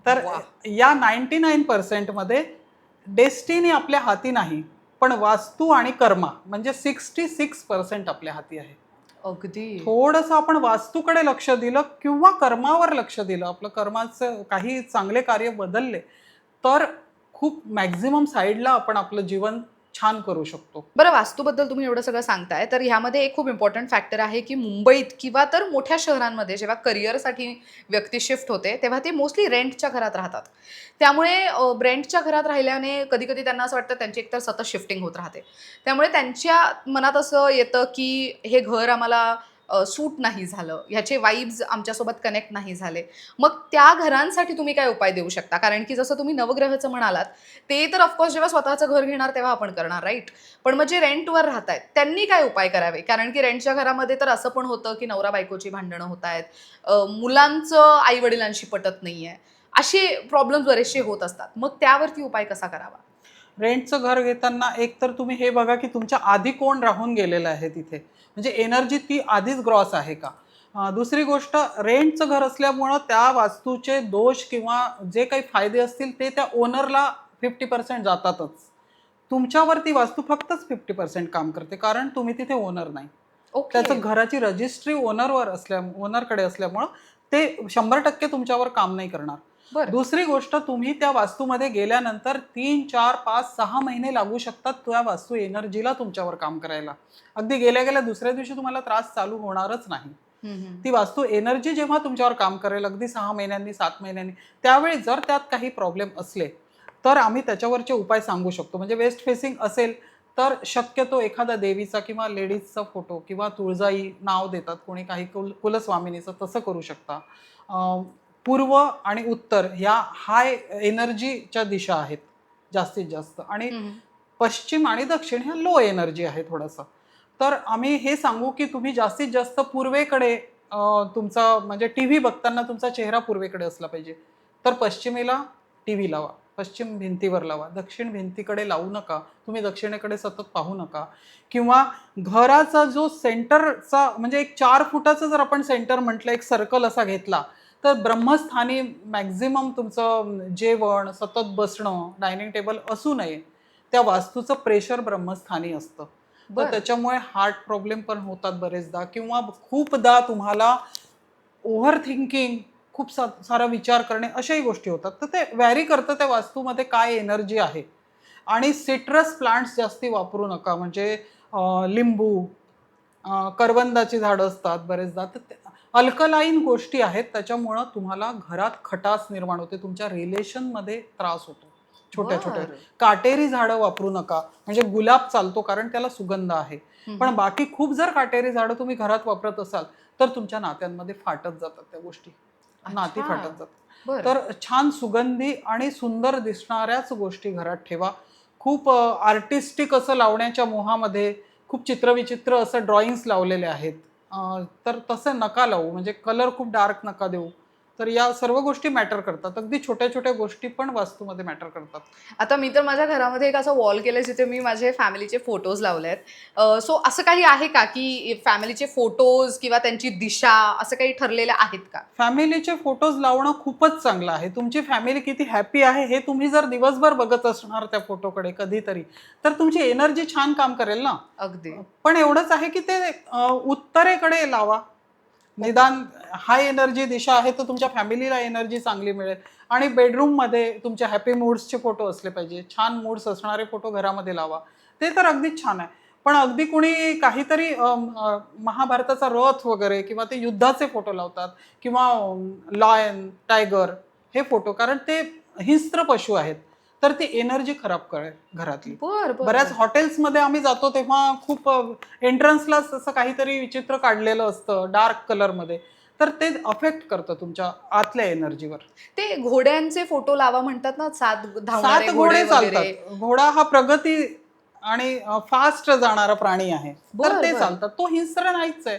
तर वा. या 99% मध्ये डेस्टिनी आपल्या हाती नाही, पण वास्तू आणि कर्मा म्हणजे 66% आपल्या हाती आहे. अगदी. थोडंसं आपण वास्तूकडे लक्ष दिलं किंवा कर्मावर लक्ष दिलं, आपलं कर्माचं काही चांगले कार्य बदलले, तर खूप मॅक्झिमम साईडला आपण आपलं जीवन छान करू शकतो. बरं, वास्तूबद्दल तुम्ही एवढं सगळं सांगताय, तर ह्यामध्ये एक खूप इम्पॉर्टंट फॅक्टर आहे, की मुंबईत किंवा तर मोठ्या शहरांमध्ये जेव्हा करिअरसाठी व्यक्ती शिफ्ट होते, तेव्हा ते मोस्टली रेंटच्या घरात राहतात. त्यामुळे रेंटच्या घरात राहिल्याने कधी-कधी त्यांना असं वाटतं त्यांची एकतर सतत शिफ्टिंग होत राहते. त्यामुळे त्यांच्या मनात असं येतं, की हे घर आम्हाला सूट नाही झालं, ह्याचे वाइब्स आमच्यासोबत कनेक्ट नाही झाले. मग त्या घरांसाठी तुम्ही काय उपाय देऊ शकता? कारण की जसं तुम्ही नवग्रहचं म्हणालात, ते तर ऑफकोर्स जेव्हा स्वतःचं घर घेणार तेव्हा आपण करणार, राईट? पण मग जे रेंटवर राहतायत त्यांनी काय उपाय करावे? कारण की रेंटच्या घरामध्ये तर असं पण होतं की नवरा बायकोची भांडणं होत आहेत, मुलांचं आई वडिलांशी पटत नाहीये, असे प्रॉब्लेम्स बरेचसे होत असतात. मग त्यावरती उपाय कसा करावा? रेंटचं घर घेताना एक तर तुम्ही हे बघा की तुमच्या आधी कोण राहून गेलेलं आहे तिथे, म्हणजे एनर्जी ती आधीच ग्रॉस आहे का. दुसरी गोष्ट, रेंटचं घर असल्यामुळं त्या वास्तूचे दोष किंवा जे काही फायदे असतील ते त्या ओनरला 50% जातातच. तुमच्यावरती वास्तू फक्तच 50% काम करते, कारण तुम्ही तिथे ओनर नाही. ओके. त्याचं घराची रजिस्ट्री ओनरकडे असल्यामुळं ते 100% तुमच्यावर काम नाही करणार. बरं. दुसरी गोष्ट, तुम्ही त्या वास्तूमध्ये गेल्यानंतर 3, 4, 5, 6 महिने लागू शकतात त्या वास्तू एनर्जीला तुमच्यावर काम करायला. अगदी गेल्या गेल्या दुसऱ्या दिवशी तुम्हाला त्रास चालू होणारच नाही. ती वास्तू एनर्जी जेव्हा तुमच्यावर काम करेल अगदी 6 महिन्यांनी 7 महिन्यांनी, त्यावेळी जर त्यात काही प्रॉब्लेम असले तर आम्ही त्याच्यावरचे उपाय सांगू शकतो. म्हणजे वेस्ट फेसिंग असेल तर शक्यतो एखादा देवीचा किंवा लेडीजचा फोटो किंवा तुळजाई नाव देतात कोणी, काही कुलस्वामिनीचं, तसं करू शकता. पूर्व आणि उत्तर ह्या हाय एनर्जीच्या दिशा आहेत जास्तीत जास्त, आणि पश्चिम आणि दक्षिण ह्या लो एनर्जी आहे थोडंसं. तर आम्ही हे सांगू की तुम्ही जास्तीत जास्त पूर्वेकडे, तुमचा म्हणजे टी व्ही बघताना तुमचा चेहरा पूर्वेकडे असला पाहिजे, तर पश्चिमेला टी व्ही लावा, पश्चिम भिंतीवर लावा, दक्षिण भिंतीकडे लावू नका, तुम्ही दक्षिणेकडे सतत पाहू नका. किंवा घराचा जो सेंटरचा म्हणजे एक 4 फुटाचं जर आपण सेंटर म्हटलं, एक सर्कल असा घेतला, तर ब्रह्मस्थानी मॅक्झिमम तुमचं जेवण, सतत बसणं, डायनिंग टेबल असू नये. त्या वास्तूचं प्रेशर ब्रह्मस्थानी असतं. तर बरं. त्याच्यामुळे हार्ट प्रॉब्लेम पण होतात बरेचदा, किंवा खूपदा तुम्हाला ओव्हर थिंकिंग, खूप सारा विचार करणे, अशाही गोष्टी होतात. तर ते व्हॅरी करतं त्या वास्तूमध्ये काय एनर्जी आहे. आणि सिट्रस प्लांट्स जास्ती वापरू नका, म्हणजे लिंबू, करवंदाची झाडं असतात बरेचदा, तर अल्कलाईन गोष्टी आहेत, त्याच्यामुळं तुम्हाला घरात खटास निर्माण होते, तुमच्या रिलेशनमध्ये त्रास होतो. छोट्या छोट्या बरं. काटेरी झाडं वापरू नका, म्हणजे गुलाब चालतो कारण त्याला सुगंध आहे. पण बाकी खूप जर काटेरी झाडं तुम्ही घरात वापरत असाल तर तुमच्या नात्यांमध्ये फाटत जातात त्या गोष्टी, नाती अच्छा. फाटत जातात. बरं. तर छान सुगंधी आणि सुंदर दिसणाऱ्याच गोष्टी घरात ठेवा. खूप आर्टिस्टिक असं लावण्याच्या मोहामध्ये खूप चित्रविचित्र असं ड्रॉइंग्स लावलेले आहेत. तर तसं नका लावू, म्हणजे कलर खूप डार्क नका देऊ. तर या सर्व गोष्टी मॅटर करतात. अगदी छोट्या-छोट्या गोष्टी पण वास्तूमध्ये मॅटर करतात. आता मी तर माझ्या घरामध्ये एक असं वॉल केलंय जिथे मी माझे फॅमिलीचे फोटोज लावले आहेत. सो असं काही आहे का, की फॅमिलीचे फोटोज किंवा त्यांची दिशा असं काही ठरलेलं आहेत का? फॅमिलीचे फोटोज लावणं खूपच चांगलं आहे. तुमची फॅमिली किती हॅपी आहे हे तुम्ही जर दिवसभर बघत असणार त्या फोटोकडे कधीतरी, तर तुमची एनर्जी छान काम करेल ना. अगदी. पण एवढंच आहे की ते उत्तरेकडे लावा. निदान हाय एनर्जी दिशा आहे तर तुमच्या फॅमिलीला एनर्जी चांगली मिळेल. आणि बेडरूममध्ये तुमच्या हॅपी मूड्सचे फोटो असले पाहिजे. छान मूड्स असणारे फोटो घरामध्ये लावा. ते तर अगदीच छान आहे. पण अगदी कुणी काहीतरी महाभारताचा रथ वगैरे किंवा ते युद्धाचे फोटो लावतात किंवा लॉयन, टायगर हे फोटो, कारण ते हिंस्त्र पशु आहेत, तर ती एनर्जी खराब करेल घरातली. बऱ्याच हॉटेल्समध्ये आम्ही जातो तेव्हा खूप एंट्रन्सलाच असं काहीतरी विचित्र काढलेलं असतं डार्क कलरमध्ये, तर ते अफेक्ट करतं तुमच्या आतल्या एनर्जीवर. ते घोड्यांचे फोटो लावा म्हणतात ना, 7 धावणारे 7 घोडे घोडे वगैरे. चालतात. घोडा हा प्रगती आणि फास्ट जाणारा प्राणी आहे, तर ते चालतात. तो हिंस्त्र नाहीच आहे.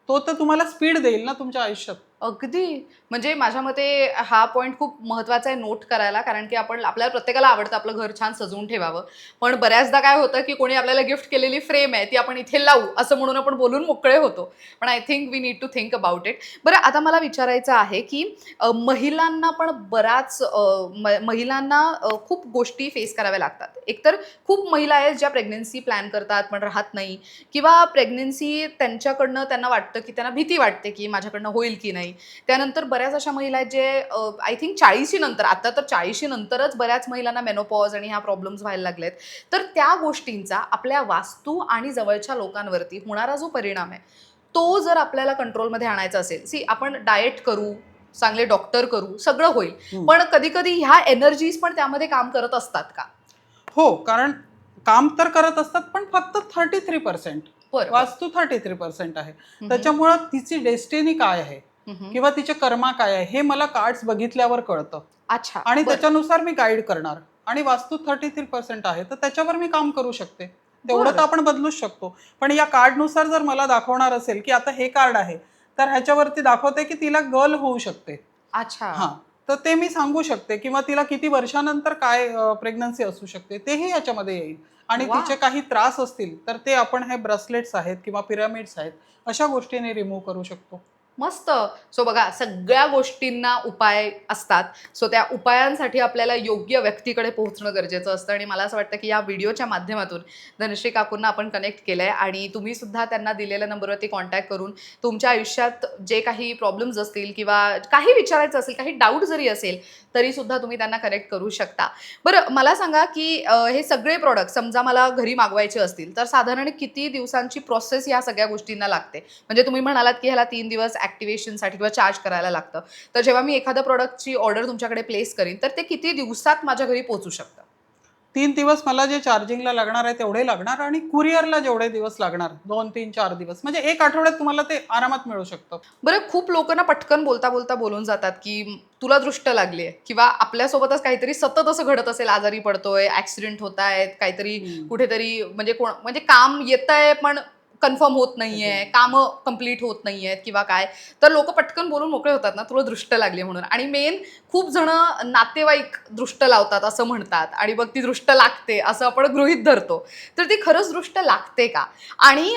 तो तर तुम्हाला स्पीड देईल ना तुमच्या आयुष्यात. अगदी. म्हणजे माझ्या मते हा पॉईंट खूप महत्त्वाचा आहे नोट करायला, कारण की आपल्याला प्रत्येकाला आवडतं आपलं घर छान सजवून ठेवावं. पण बऱ्याचदा काय होतं, की कोणी आपल्याला गिफ्ट केलेली फ्रेम आहे ती आपण इथे लावू असं म्हणून आपण बोलून मोकळे होतो. पण I think we need to think about it. बरं, आता मला विचारायचं आहे, की महिलांना पण महिलांना खूप गोष्टी फेस कराव्या लागतात. एकतर खूप महिला आहेत ज्या प्रेग्नन्सी प्लॅन करतात पण राहत नाही, किंवा प्रेग्नन्सी त्यांच्याकडनं त्यांना वाटतं, की त्यांना भीती वाटते, की माझ्याकडनं होईल की नाही. त्यानंतर बऱ्याच अशा महिला आहेत जे आय थिंक 40शी नंतर, आता तर 40शी नंतरच बऱ्याच महिलांना मेनोपॉज आणि ह्या प्रॉब्लेम्स व्हायला लागलेत. तर त्या गोष्टींचा आपल्या वास्तू आणि जवळच्या लोकांवरती होणारा जो परिणाम आहे, तो जर आपल्याला कंट्रोलमध्ये आणायचा असेल, आपण डाएट करू, चांगले डॉक्टर करू, सगळं होईल, पण कधी कधी ह्या एनर्जीज पण त्यामध्ये काम करत असतात का? हो, कारण काम तर करत असतात, पण फक्त 33%. बरोबर. वास्तू 33% आहे. त्याच्यामुळं तिची डेस्टिनी काय आहे किंवा तिचे कर्मा काय आहे हे मला कार्ड्स बघितल्यावर कळतं. अच्छा. आणि त्याच्यानुसार मी गाईड करणार. आणि वास्तू 33% आहे तर त्याच्यावर मी काम करू शकते. तेवढं तर आपण बदलूच शकतो. पण या कार्डनुसार जर मला दाखवणार असेल की आता हे कार्ड आहे, तर ह्याच्यावरती दाखवते की तिला गर्ल होऊ शकते. अच्छा. हां, तर ते मी सांगू शकते किंवा तिला किती वर्षानंतर काय प्रेग्नन्सी असू शकते तेही याच्यामध्ये येईल. आणि वा. तिचे काही त्रास असतील तर ते आपण हे ब्रेसलेट्स आहेत किंवा पिरामिड्स आहेत अशा गोष्टीने रिमूव्ह करू शकतो. मस्त. सो बघा, सगळ्या गोष्टींना उपाय असतात. सो त्या उपायांसाठी आपल्याला योग्य व्यक्तीकडे पोहोचणं गरजेचं असतं. आणि मला असं वाटतं, की या व्हिडिओच्या माध्यमातून धनश्री काकूंना आपण कनेक्ट केलं आहे, आणि तुम्ही सुद्धा त्यांना दिलेल्या नंबरवरती कॉन्टॅक्ट करून तुमच्या आयुष्यात जे काही प्रॉब्लेम्स असतील किंवा काही विचारायचं असेल, काही डाऊट जरी असेल, तरी सुद्धा तुम्ही त्यांना कनेक्ट करू शकता. बरं, मला सांगा, की हे सगळे प्रॉडक्ट समजा मला घरी मागवायचे असतील, तर साधारण किती दिवसांची प्रोसेस या सगळ्या गोष्टींना लागते? म्हणजे तुम्ही म्हणालात, की ह्याला 3 दिवस ॲक्टिव्हेशनसाठी किंवा चार्ज करायला लागतं. तर जेव्हा मी एखाद्या प्रॉडक्टची ऑर्डर तुमच्याकडे प्लेस करीन, तर ते किती दिवसात माझ्या घरी पोहोचू शकतं? 3 दिवस मला जे चार्जिंगला लागणार आहे तेवढे लागणार आणि कुरिअरला जेवढे दिवस लागणार 2, 3, 4 दिवस, म्हणजे 1 आठवड्यात तुम्हाला ते आरामात मिळू शकतं. बरं, खूप लोकांना पटकन बोलता बोलता बोलून जातात, की तुला दृष्ट लागली आहे, किंवा आपल्यासोबतच काहीतरी सतत असं घडत असेल, आजारी पडतोय, ॲक्सिडेंट होत आहेत, काहीतरी कुठेतरी म्हणजे काम येतंय पण कन्फर्म होत नाहीये, कामं कंप्लीट होत नाहीयेत किंवा काय, तर लोक पटकन बोलून मोकळे होतात ना, तुला दृष्ट लागली म्हणून. आणि मेन खूप जण नातेवाईक दृष्ट लावतात असं म्हणतात, आणि मग ती दृष्ट लागते असं आपण गृहीत धरतो. तर ती खरंच दृष्ट लागते का? आणि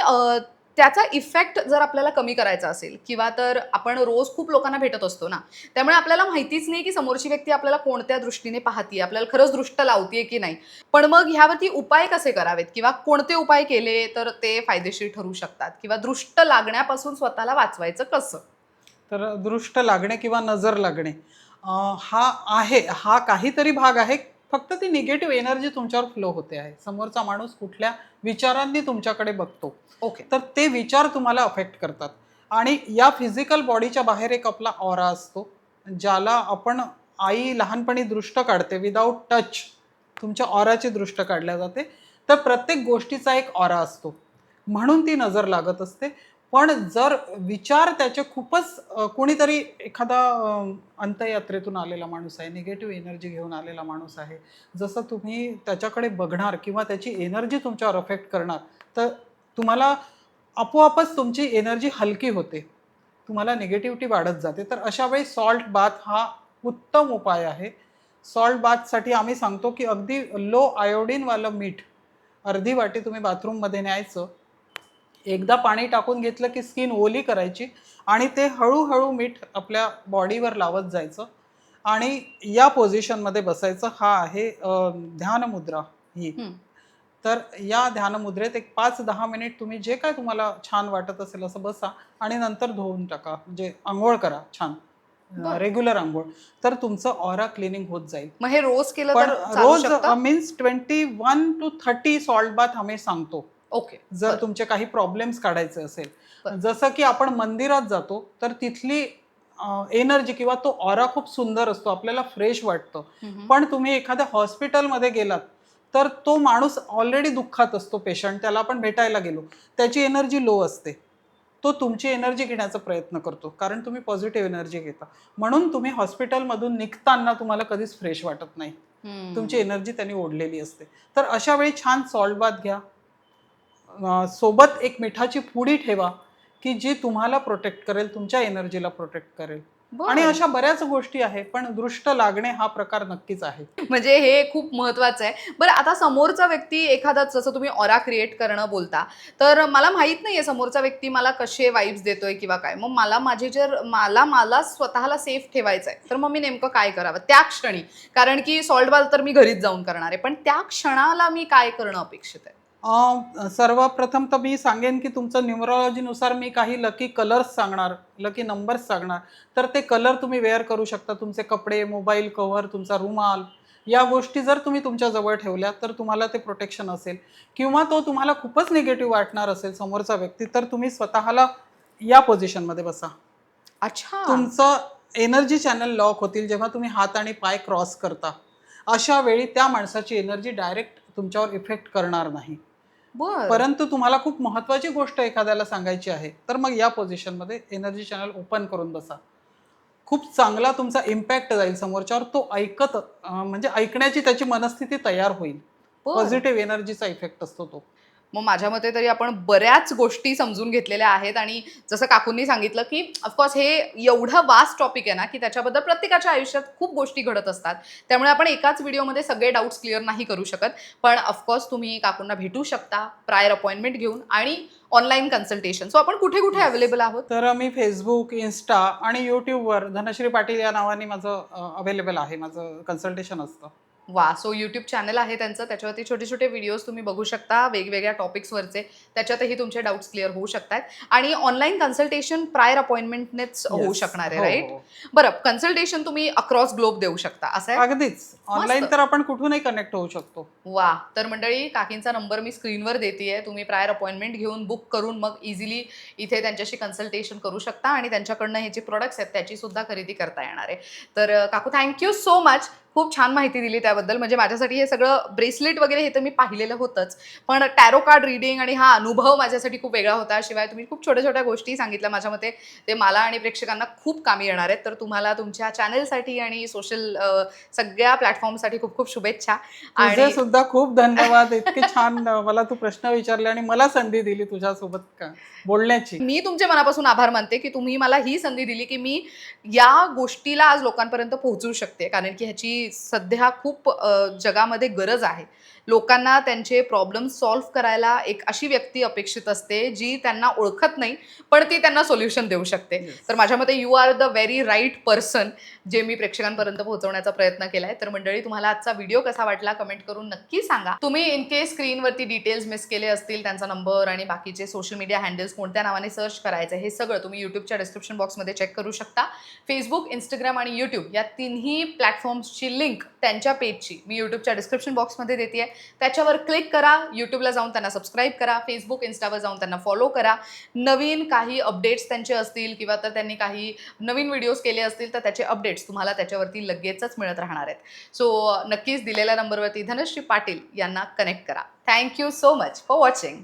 त्याचा इफेक्ट जर आपल्याला कमी करायचा असेल, किंवा तर आपण रोज खूप लोकांना भेटत असतो ना, त्यामुळे आपल्याला माहितीच नाही की समोरची व्यक्ती आपल्याला कोणत्या दृष्टीने पाहतीये, आपल्याला खरंच दृष्ट लावतीये की नाही. पण मग ह्यावरती उपाय कसे करावेत, किंवा कोणते उपाय केले तर ते फायदेशीर ठरू शकतात, किंवा दृष्ट लागण्यापासून स्वतःला वाचवायचं कसं? तर दृष्ट लागणे किंवा नजर लागणे हा काहीतरी भाग आहे. फक्त ती निगेटिव्ह एनर्जी तुमच्यावर फ्लो होते आहे. समोरचा माणूस कुठल्या विचारांनी तुमच्याकडे बघतो, ओके. तर ते विचार तुम्हाला अफेक्ट करतात. आणि या फिजिकल बॉडीच्या बाहेर एक आपला ऑरा असतो, ज्याला आपण आई लहानपणी दृष्ट काढते विदाऊट टच. तुमच्या ऑराची दृष्ट काढल्या जाते. तर प्रत्येक गोष्टीचा एक ऑरा असतो, म्हणून ती नजर लागत असते. पण जर विचार त्याचे खूपच कोणीतरी एखादा अंत्ययात्रेतून आलेला माणूस आहे, निगेटिव्ह एनर्जी घेऊन आलेला माणूस आहे, जसं तुम्ही त्याच्याकडे बघणार किंवा त्याची एनर्जी तुमच्यावर अफेक्ट करणार, तर तुम्हाला आपोआपच तुमची एनर्जी हलकी होते, तुम्हाला निगेटिव्हिटी वाढत जाते. तर अशा वेळी सॉल्ट बाथ हा उत्तम उपाय आहे. सॉल्ट बाथसाठी आम्ही सांगतो की अगदी लो आयोडीनवालं मीठ अर्धी वाटी तुम्ही बाथरूममध्ये न्यायचं. एकदा पाणी टाकून घेतलं की स्किन ओली करायची आणि ते हळूहळू मीठ आपल्या बॉडीवर लावत जायचं आणि या पोझिशनमध्ये बसायचं. हा आहे ध्यान मुद्रा ही. तर या ध्यान मुद्रेत एक 5-10 मिनिट तुम्ही जे काय तुम्हाला छान वाटत असेल असं बसा आणि नंतर धुवून टाका, म्हणजे अंघोळ करा छान, बरं. रेग्युलर अंघोळ. तर तुमचं ऑरा क्लिनिंग होत जाईल. मग हे रोज केलं पण तर चालू रोज शकतं? मीन्स 21 to 30 सॉल्ट बाथ आम्ही सांगतो, ओके. जर बरं. तुमचे काही प्रॉब्लेम्स काढायचे असेल. बरं. जसं की आपण मंदिरात जातो तर तिथली एनर्जी किंवा तो ऑरा खूप सुंदर असतो, आपल्याला फ्रेश वाटतं. हम्म. पण तुम्ही एखाद्या हॉस्पिटलमध्ये गेलात तर तो माणूस ऑलरेडी दुःखात असतो, पेशंट, त्याला आपण भेटायला गेलो, त्याची एनर्जी लो असते. तो तुमची एनर्जी घेण्याचा प्रयत्न करतो कारण तुम्ही पॉझिटिव्ह एनर्जी घेता. म्हणून तुम्ही हॉस्पिटलमधून निघताना तुम्हाला कधीच फ्रेश वाटत नाही, तुमची एनर्जी त्यांनी ओढलेली असते. तर अशा वेळी छान सॉल्ट बाथ घ्या. सोबत एक मिठाची पुडी ठेवा की जी तुम्हाला प्रोटेक्ट करेल, तुमच्या एनर्जीला प्रोटेक्ट करेल. आणि बरं. अशा बऱ्याच गोष्टी आहेत, पण दृष्ट लागणे हा प्रकार नक्कीच आहे. म्हणजे हे खूप महत्वाचं आहे. बरं, आता समोरचा व्यक्ती एखादा, जसं तुम्ही ऑरा क्रिएट करणं बोलता, तर मला माहित नाहीये समोरचा व्यक्ती मला कसे वाइब्स देतोय किंवा काय. मग मला माझे जर मला स्वतःला सेफ ठेवायचं आहे, तर मग मी नेमकं काय करावं त्या क्षणी? कारण की सॉल्ट बाथ तर मी घरीच जाऊन करणार आहे, पण त्या क्षणाला मी काय करणं अपेक्षित आहे? सर्वप्रथम तर मी सांगेन की तुमचं न्यूमरॉलॉजीनुसार मी काही लकी कलर्स सांगणार, लकी नंबर्स सांगणार. तर ते कलर तुम्ही वेअर करू शकता. तुमचे कपडे, मोबाईल कव्हर, तुमचा रुमाल, या गोष्टी जर तुम्ही तुमच्या जवळ ठेवल्या तर तुम्हाला ते प्रोटेक्शन असेल. किंवा तो तुम्हाला खूपच निगेटिव्ह वाटणार असेल समोरचा व्यक्ती, तर तुम्ही स्वतःला या पोझिशनमध्ये बसा. अच्छा. तुमचं एनर्जी चॅनल लॉक होतील जेव्हा तुम्ही हात आणि पाय क्रॉस करता. अशा वेळी त्या माणसाची एनर्जी डायरेक्ट तुमच्यावर इफेक्ट करणार नाही. बर. परंतु तुम्हाला खूप महत्त्वाची गोष्ट एखाद्याला सांगायची आहे, तर मग या पोझिशनमध्ये एनर्जी चॅनल ओपन करून बसा. खूप चांगला तुमचा इम्पॅक्ट जाईल समोरच्यावर. तो म्हणजे ऐकण्याची त्याची मनस्थिती तयार होईल. बर. पॉझिटिव्ह एनर्जीचा इफेक्ट असतो तो. मग माझ्या मते तरी आपण बऱ्याच गोष्टी समजून घेतलेल्या आहेत, आणि जसं काकूंनी सांगितलं की ऑफकोर्स हे एवढं वास्ट टॉपिक आहे ना, की त्याच्याबद्दल प्रत्येकाच्या आयुष्यात खूप गोष्टी घडत असतात. त्यामुळे आपण एकाच व्हिडिओमध्ये सगळे डाऊट्स क्लिअर नाही करू शकत. पण ऑफकोर्स तुम्ही काकूंना भेटू शकता प्रायर अपॉइंटमेंट घेऊन, आणि ऑनलाईन कन्सल्टेशन. सो आपण कुठे कुठे अवेलेबल आहोत? तर मी फेसबुक, इन्स्टा आणि यूट्यूबवर धनश्री पाटील या नावाने माझं अवेलेबल आहे, माझं कन्सल्टेशन असतं. वा. सो यूट्यूब चॅनल आहे त्यांचं, त्याच्यावरती छोटे छोटे व्हिडिओज तुम्ही बघू शकता वेगवेगळ्या टॉपिक्सवरचे. त्याच्यातही तुमचे डाऊट्स क्लिअर होऊ शकतात. आणि ऑनलाईन कन्सल्टेशन प्रायर अपॉइंटमेंटनेच होऊ Yes. शकणार आहे, हो, राईट? हो. बरं, कन्सल्टेशन तुम्ही अक्रॉस ग्लोब देऊ शकता असं आहे? अगदीच. ऑनलाईन तर आपण कुठूनही कनेक्ट होऊ शकतो. वा. तर मंडळी, काकींचा नंबर मी स्क्रीनवर देतेय. तुम्ही प्रायर अपॉइंटमेंट घेऊन बुक करून मग इझिली इथे त्यांच्याशी कन्सल्टेशन करू शकता, आणि त्यांच्याकडनं हे जे प्रोडक्ट्स आहेत त्याची सुद्धा खरेदी करता येणार आहे. तर काकू, थँक्यू सो मच. खूप छान माहिती दिली त्याबद्दल. म्हणजे माझ्यासाठी हे सगळं ब्रेसलेट वगैरे हे तर मी पाहिलेलं होतंच, पण टॅरो कार्ड रीडिंग आणि हा अनुभव माझ्यासाठी खूप वेगळा होता. शिवाय तुम्ही खूप छोट्या छोट्या गोष्टी सांगितल्या. माझ्या मते ते मला आणि प्रेक्षकांना खूप कामी येणार आहेत. तर तुम्हाला तुमच्या चॅनलसाठी आणि सोशल सगळ्या प्लॅटफॉर्मसाठी खूप खूप शुभेच्छा. तुझे आणि सुद्धा खूप धन्यवाद. इतके छान मला तू प्रश्न विचारले आणि मला संधी दिली तुझ्यासोबत बोलण्याची. मी तुमचे मनापासून आभार मानते की तुम्ही मला ही संधी दिली की मी या गोष्टीला आज लोकांपर्यंत पोहोचवू शकते. कारण की ह्याची सध्या खूप जगामध्ये गरज आहे. लोकांना त्यांचे प्रॉब्लेम सॉल्व्ह करायला एक अशी व्यक्ती अपेक्षित असते जी त्यांना ओळखत नाही, पण ती त्यांना सोल्युशन देऊ शकते. तर माझ्या मते you are the very right person जे मी प्रेक्षकांपर्यंत पोहोचवण्याचा प्रयत्न केलाय. तर मंडळी, तुम्हाला आजचा व्हिडिओ कसा वाटला कमेंट करून नक्की सांगा. तुम्ही इन केस स्क्रीनवरती डिटेल्स मिस केले असतील, त्यांचा नंबर आणि बाकीचे सोशल मीडिया हँडल्स कोणत्या नावाने सर्च करायचं हे सगळं तुम्ही यूट्यूबच्या डिस्क्रिप्शन बॉक्समध्ये चेक करू शकता. फेसबुक, इंस्टाग्राम आणि यूट्यूब या तिन्ही प्लॅटफॉर्म्सची लिंक त्यांच्या पेजची मी यूट्यूबच्या डिस्क्रिप्शन बॉक्समध्ये देते. त्याच्यावर क्लिक करा, यूट्यूबला जाऊन त्यांना सबस्क्राईब करा, फेसबुक, इन्स्टावर जाऊन त्यांना फॉलो करा. नवीन काही अपडेट्स त्यांचे असतील किंवा तर त्यांनी काही नवीन व्हिडिओज केले असतील तर त्याचे अपडेट्स तुम्हाला त्याच्यावरती लगेचच मिळत राहणार आहेत. सो नक्कीच दिलेल्या नंबरवरती धनश्री पाटील यांना कनेक्ट करा. Thank you so much for watching.